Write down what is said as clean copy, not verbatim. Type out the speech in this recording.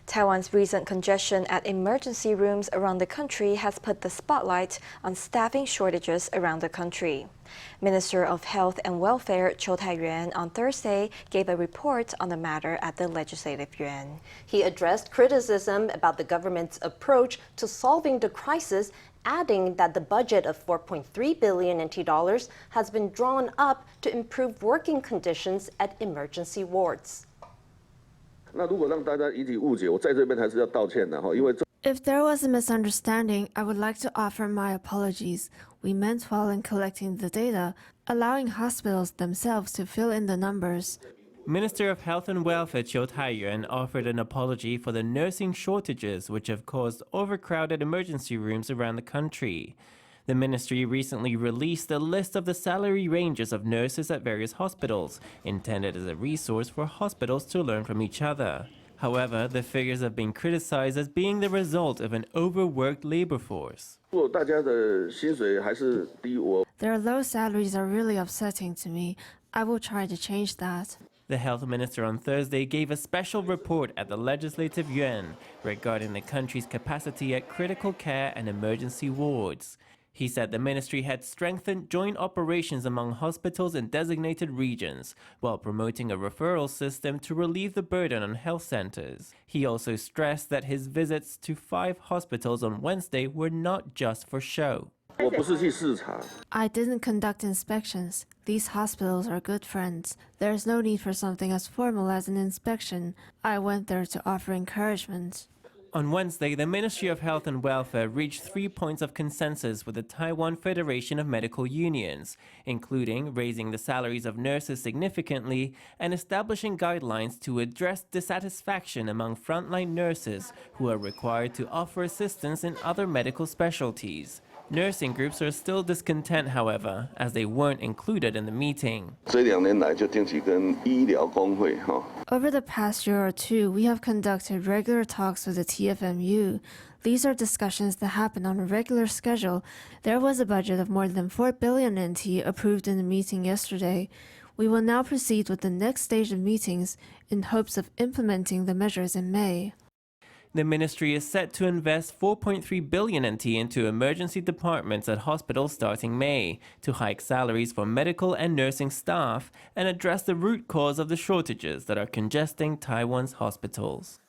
Taiwan's recent congestion at emergency rooms around the country has put the spotlight on staffing shortages around the country. Minister of Health and Welfare Chiu Tai-yuan on Thursday gave a report on the matter at the Legislative Yuan. He addressed criticism about the government's approach to solving the crisis, adding that the budget of 4.3 billion NT dollars has been drawn up to improve working conditions at emergency wards. If there was a misunderstanding, I would like to offer my apologies. We meant well in collecting the data, allowing hospitals themselves to fill in the numbers. Minister of Health and Welfare Chiu Tai-yuan offered an apology for the nursing shortages which have caused overcrowded emergency rooms around the country. The ministry recently released a list of the salary ranges of nurses at various hospitals, intended as a resource for hospitals to learn from each other. However, the figures have been criticized as being the result of an overworked labor force. Their low salaries are really upsetting to me. I will try to change that. The health minister on Thursday gave a special report at the Legislative Yuan regarding the country's capacity at critical care and emergency wards. He said the ministry had strengthened joint operations among hospitals in designated regions while promoting a referral system to relieve the burden on health centers. He also stressed that his visits to 5 hospitals on Wednesday were not just for show. I didn't conduct inspections. These hospitals are good friends. There is no need for something as formal as an inspection. I went there to offer encouragement. On Wednesday, the Ministry of Health and Welfare reached 3 points of consensus with the Taiwan Federation of Medical Unions, including raising the salaries of nurses significantly and establishing guidelines to address dissatisfaction among frontline nurses who are required to offer assistance in other medical specialties. Nursing groups are still discontent, however, as they weren't included in the meeting. Over the past year or two, we have conducted regular talks with the TFMU. These are discussions that happen on a regular schedule. There was a budget of more than 4 billion NT approved in the meeting yesterday. We will now proceed with the next stage of meetings in hopes of implementing the measures in May. The ministry is set to invest 4.3 billion NT into emergency departments at hospitals starting May, to hike salaries for medical and nursing staff and address the root cause of the shortages that are congesting Taiwan's hospitals.